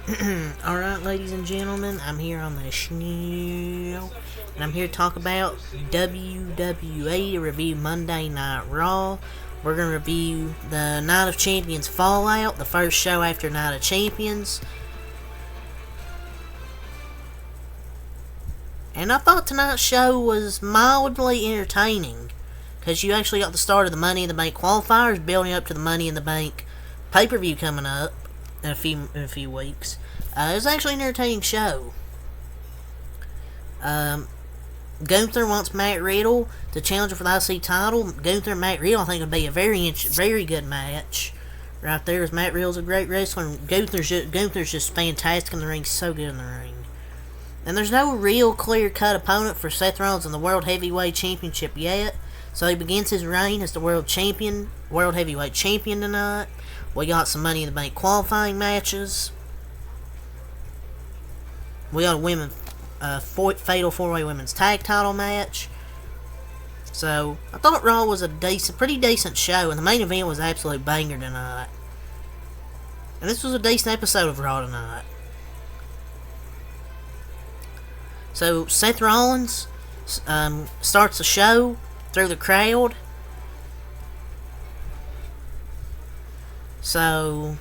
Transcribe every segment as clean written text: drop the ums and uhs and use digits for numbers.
Alright, ladies and gentlemen, I'm here on the show, and I'm here to talk about WWE, to review Monday Night Raw. We're going to review the Night of Champions Fallout, the first show after Night of Champions. And I thought tonight's show was mildly entertaining, because you actually got the start of the Money in the Bank qualifiers, building up to the Money in the Bank pay-per-view coming up in a few weeks. It was actually an entertaining show. Gunther wants Matt Riddle to challenge for the IC title. Gunther and Matt Riddle, I think, would be a very good match right there. As Matt Riddle's a great wrestler, and Gunther's just fantastic in the ring, so good in the ring. And there's no real clear-cut opponent for Seth Rollins in the World Heavyweight Championship yet, so he begins his reign as the World Heavyweight Champion tonight. We got some Money in the Bank qualifying matches. We got a fatal 4-way women's tag title match. So, I thought Raw was a pretty decent show, and the main event was an absolute banger tonight. And this was a decent episode of Raw tonight. So, Seth Rollins starts the show through the crowd. So,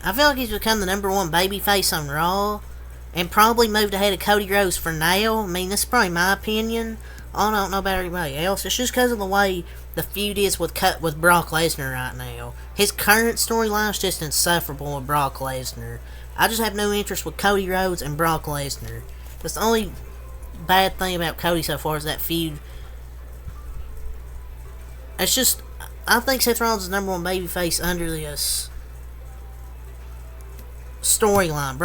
I feel like he's become the number one babyface on Raw, and probably moved ahead of Cody Rhodes for now. I mean, this is probably my opinion. I don't know about everybody else. It's just because of the way the feud is with Brock Lesnar right now. His current storyline is just insufferable with Brock Lesnar. I just have no interest with Cody Rhodes and Brock Lesnar. That's the only bad thing about Cody so far is that feud. It's just, I think Seth Rollins is the number one babyface under this storyline.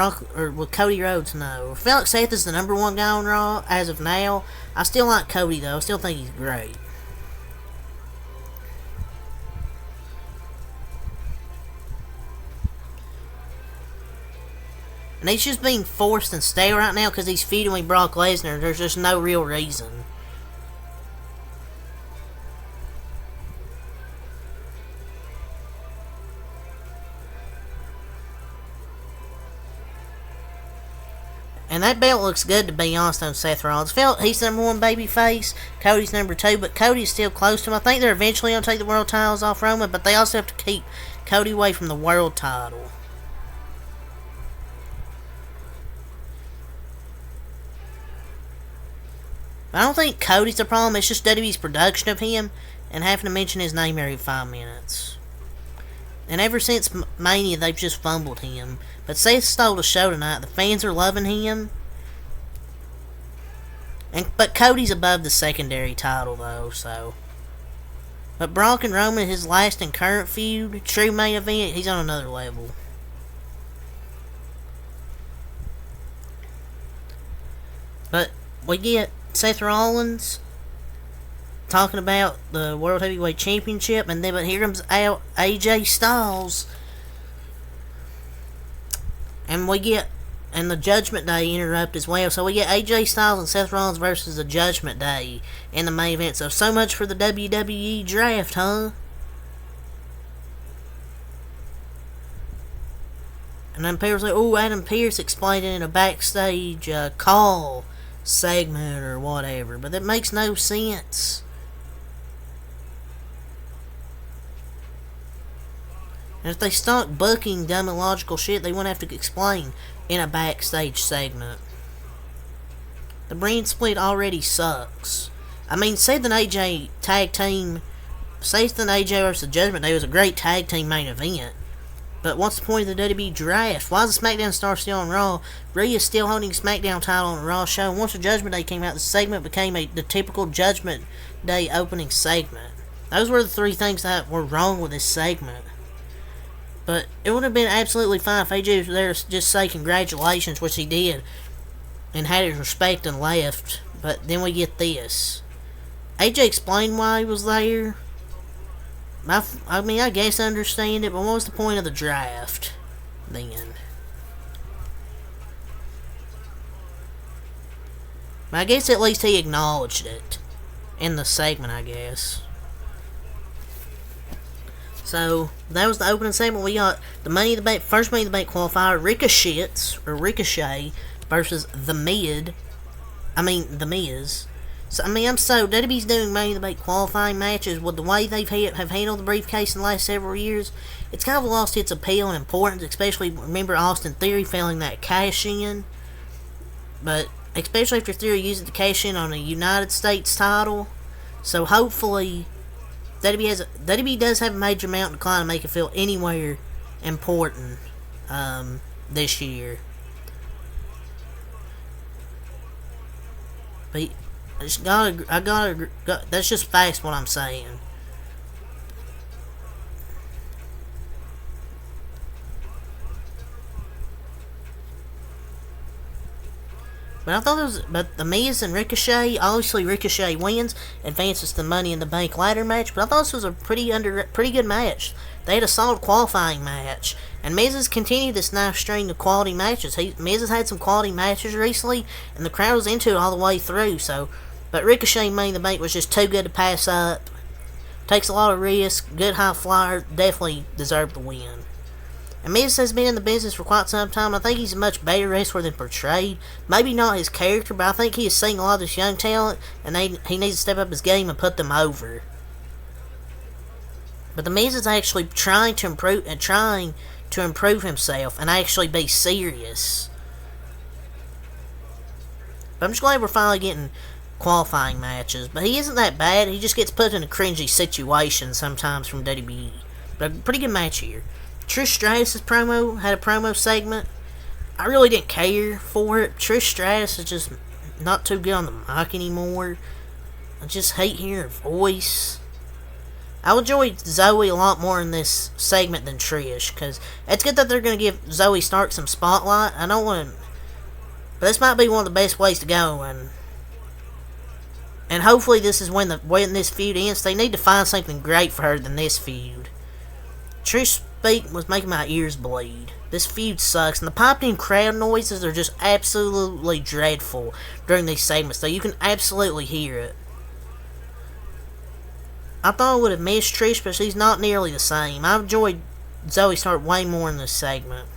With Cody Rhodes, no. I feel like Seth is the number one guy on Raw as of now. I still like Cody though. I still think he's great. And he's just being forced and stale right now because he's feuding with Brock Lesnar. There's just no real reason. And that belt looks good, to be honest, on Seth Rollins. He's number one babyface. Cody's number two, but Cody's still close to him. I think they're eventually going to take the world titles off Roman, but they also have to keep Cody away from the world title. I don't think Cody's the problem. It's just WWE's production of him and having to mention his name every 5 minutes. And ever since Mania, they've just fumbled him. But Seth stole the show tonight. The fans are loving him. But Cody's above the secondary title, though, so. But Brock and Roman, his last and current feud, true main event, he's on another level. But we get Seth Rollins talking about the World Heavyweight Championship, but here comes out AJ Styles, and the Judgment Day interrupt as well. So we get AJ Styles and Seth Rollins versus the Judgment Day in the main event. So much for the WWE draft, huh? And then people say, "Oh, Adam Pearce explained it in a backstage call segment or whatever," but that makes no sense. And if they stopped booking dumb illogical shit, they wouldn't have to explain in a backstage segment. The brand split already sucks. I mean, Seth and AJ versus the Judgment Day was a great tag team main event. But what's the point of the WWE draft? Why is the SmackDown star still on Raw? Rhea's still holding SmackDown title on the Raw show. And once the Judgment Day came out, the segment became the typical Judgment Day opening segment. Those were the three things that were wrong with this segment. But it would have been absolutely fine if AJ was there to just say congratulations, which he did, and had his respect and left. But then we get this. AJ explained why he was there. I mean, I guess I understand it, but what was the point of the draft then? I guess at least he acknowledged it in the segment, I guess. So that was the opening segment. We got the Money in the Bank, first Money in the Bank qualifier, Ricochet versus The Miz. The Miz. So WWE's doing Money in the Bank qualifying matches with the way they've have handled the briefcase in the last several years. It's kind of lost its appeal and importance, especially remember Austin Theory failing that cash in. But especially after Theory used it to cash in on a United States title. So hopefully WWE does have a major mountain to climb to make it feel anywhere important this year. But that's just fast what I'm saying. But the Miz and Ricochet, obviously Ricochet wins, advances to the Money in the Bank ladder match, but I thought this was a pretty good match. They had a solid qualifying match, and Miz has continued this nice string of quality matches. Miz has had some quality matches recently, and the crowd was into it all the way through, but Ricochet Money in the Bank was just too good to pass up. Takes a lot of risk, good high flyer, definitely deserved the win. And Miz has been in the business for quite some time. I think he's a much better wrestler than portrayed. Maybe not his character, but I think he is seeing a lot of this young talent, and he needs to step up his game and put them over. But the Miz is actually trying to improve himself and actually be serious. But I'm just glad we're finally getting qualifying matches. But he isn't that bad. He just gets put in a cringy situation sometimes from WWE. But a pretty good match here. Trish Stratus' had a promo segment. I really didn't care for it. Trish Stratus is just not too good on the mic anymore. I just hate hearing her voice. I enjoyed Zoe a lot more in this segment than Trish, because it's good that they're going to give Zoe Stark some spotlight. I don't want to, but this might be one of the best ways to go, and hopefully this is when this feud ends. They need to find something great for her than this feud. Trish speak was making my ears bleed. This feud sucks, and the piped-in crowd noises are just absolutely dreadful during these segments, so you can absolutely hear it. I thought I would have missed Trish, but she's not nearly the same. I've enjoyed Zoe Stark way more in this segment.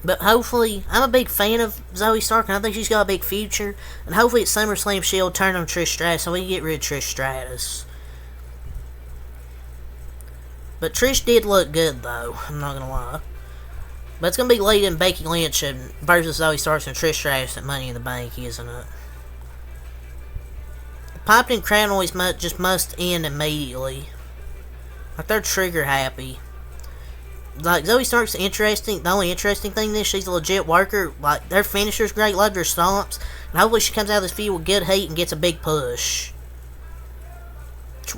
But hopefully, I'm a big fan of Zoe Stark, and I think she's got a big future, and hopefully at SummerSlam she'll turn on Trish Stratus so we can get rid of Trish Stratus. But Trish did look good, though. I'm not gonna lie. But it's gonna be leading Becky Lynch versus Zoe Stark and Trish Stratus at Money in the Bank, isn't it? The piped-in crowd noise must end immediately. Like, they're trigger happy. Like, Zoe Stark's interesting. The only interesting thing is she's a legit worker. Like, their finisher's great. Love their stomps. And hopefully she comes out of this feud with good heat and gets a big push.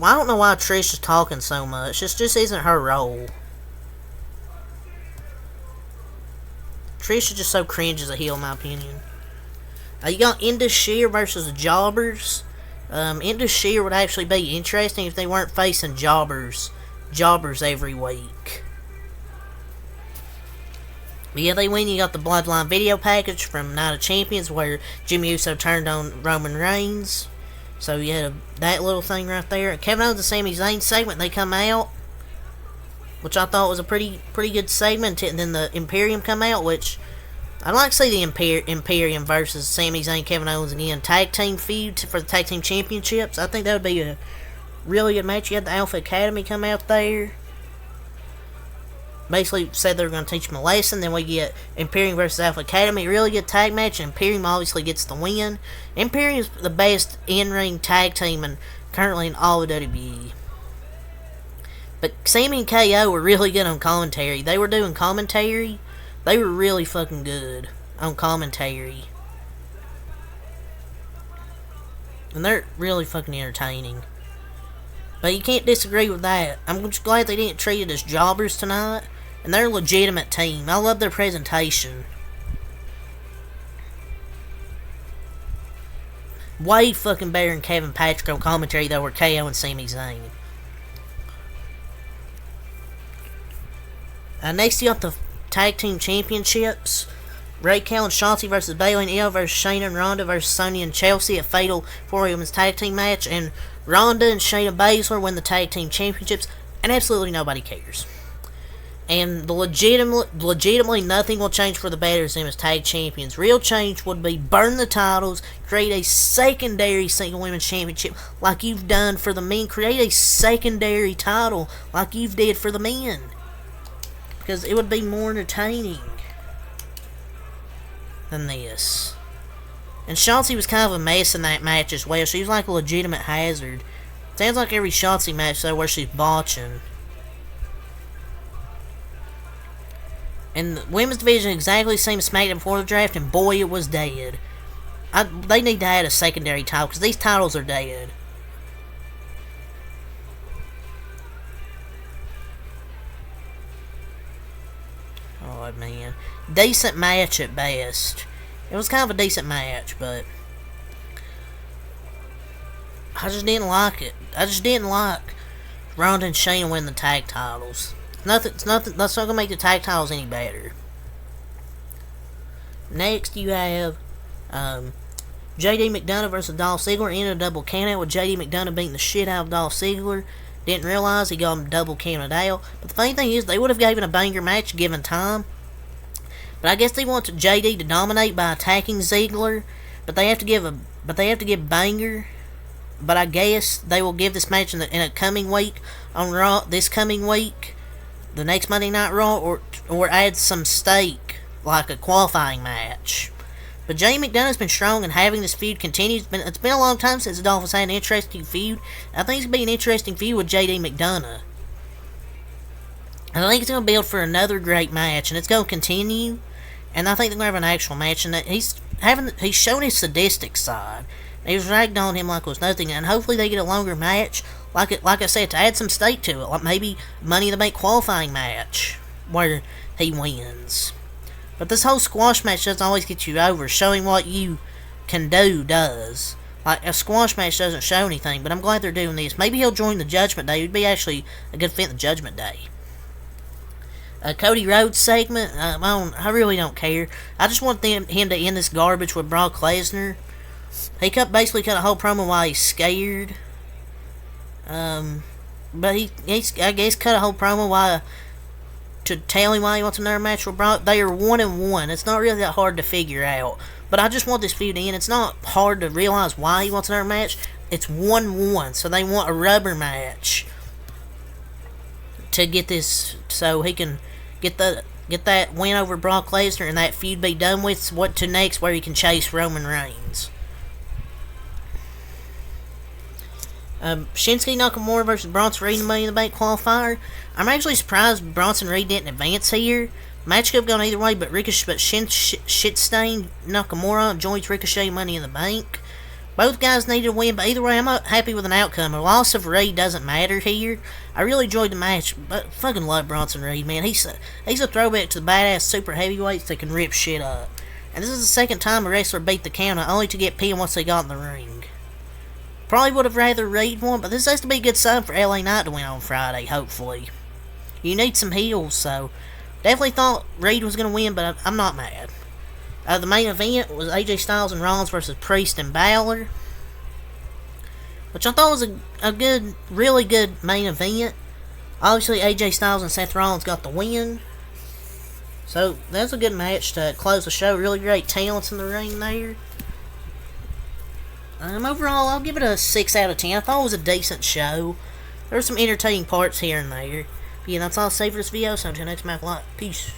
I don't know why Trish is talking so much. This just isn't her role. Trish is just so cringe as a heel, in my opinion. You got Indus Sher versus the Jobbers. Indus Sher would actually be interesting if they weren't facing jobbers every week. But yeah, they win. You got the Bloodline video package from Night of Champions where Jimmy Uso turned on Roman Reigns. So you had that little thing right there. Kevin Owens and Sami Zayn segment, they come out, which I thought was a pretty good segment. And then the Imperium come out, which I'd like to see the Imperium versus Sami Zayn, Kevin Owens again. Tag team feud for the tag team championships. I think that would be a really good match. You had the Alpha Academy come out there. Basically said they were going to teach them a lesson. Then we get Imperium versus Alpha Academy. Really good tag match. And Imperium obviously gets the win. Imperium's the best in-ring tag team currently in all of WWE. But Sami and KO were really good on commentary. They were doing commentary. They were really fucking good on commentary. And they're really fucking entertaining. But you can't disagree with that. I'm just glad they didn't treat it as jobbers tonight. And they're a legitimate team. I love their presentation. Way fucking better than Kevin Patrick on commentary, though, were KO and Sami Zayn. Next, you got the Tag Team Championships. Raquel and Shotzi versus Bayley and Io versus Shayna and Ronda versus Sonya and Chelsea. A fatal 4 women's tag team match. And Ronda and Shayna Baszler win the tag team championships, and absolutely nobody cares. And legitimately nothing will change for the better them as tag champions. Real change would be burn the titles, create a secondary single women's championship like you've done for the men. Create a secondary title like you've did for the men. Because it would be more entertaining than this. And Shotzi was kind of a mess in that match as well. She was like a legitimate hazard. Sounds like every Shotzi match though where she's botching. And the women's division exactly the same as SmackDown before the draft, and boy, it was dead. They need to add a secondary title, because these titles are dead. Oh, man. Decent match at best. It was kind of a decent match, but I just didn't like it. I just didn't like Ronda and Shayna win the tag titles. That's not gonna make the tag titles any better. Next, you have J.D. McDonough versus Dolph Ziggler in a double countout with J.D. McDonough beating the shit out of Dolph Ziggler. Didn't realize he got him double counted out. But the funny thing is, they would have given a banger match given time. But I guess they want J.D. to dominate by attacking Ziggler. But they have to give banger. But I guess they will give this match in a coming week on Raw this coming week. The next Monday Night Raw, or add some stake, like a qualifying match. But J.D. McDonough's been strong, and having this feud continue. It's been a long time since the Dolphins had an interesting feud. I think it's going to be an interesting feud with J.D. McDonough. And I think it's going to build for another great match, and it's going to continue. And I think they're going to have an actual match, and that he's shown his sadistic side. He was ragged on him like it was nothing, and hopefully they get a longer match. Like I said, to add some stake to it, like maybe Money in the Bank qualifying match where he wins. But this whole squash match doesn't always get you over. Showing what you can do does. Like, a squash match doesn't show anything, but I'm glad they're doing this. Maybe he'll join the Judgment Day. It would be actually a good fit in the Judgment Day. Cody Rhodes segment, I really don't care. I just want him to end this garbage with Brock Lesnar. He basically cut a whole promo while he's scared. But he I guess cut a whole promo to tell him why he wants another match with Brock. They are 1-1. It's not really that hard to figure out. But I just want this feud to end. It's not hard to realize why he wants another match. It's 1-1, so they want a rubber match to get this, so he can get that win over Brock Lesnar and that feud be done with. What to next, where he can chase Roman Reigns. Shinsuke Nakamura versus Bronson Reed in the Money in the Bank qualifier. I'm actually surprised Bronson Reed didn't advance here. Match could have gone either way, but shit-stained Nakamura joins Ricochet Money in the Bank. Both guys needed a win, but either way, I'm not happy with an outcome. A loss of Reed doesn't matter here. I really enjoyed the match, but fucking love Bronson Reed, man. He's a throwback to the badass super heavyweights that can rip shit up. And this is the second time a wrestler beat the count, only to get pinned once they got in the ring. Probably would have rather Reed won, but this has to be a good sign for LA Knight to win on Friday, hopefully. You need some heels, so definitely thought Reed was going to win, but I'm not mad. The main event was AJ Styles and Rollins versus Priest and Balor, which I thought was a good, really good main event. Obviously, AJ Styles and Seth Rollins got the win. So, that's a good match to close the show. Really great talents in the ring there. Overall, I'll give it a 6 out of 10. I thought it was a decent show. There were some entertaining parts here and there. But yeah, that's all I'll say for this video. So until next time, peace.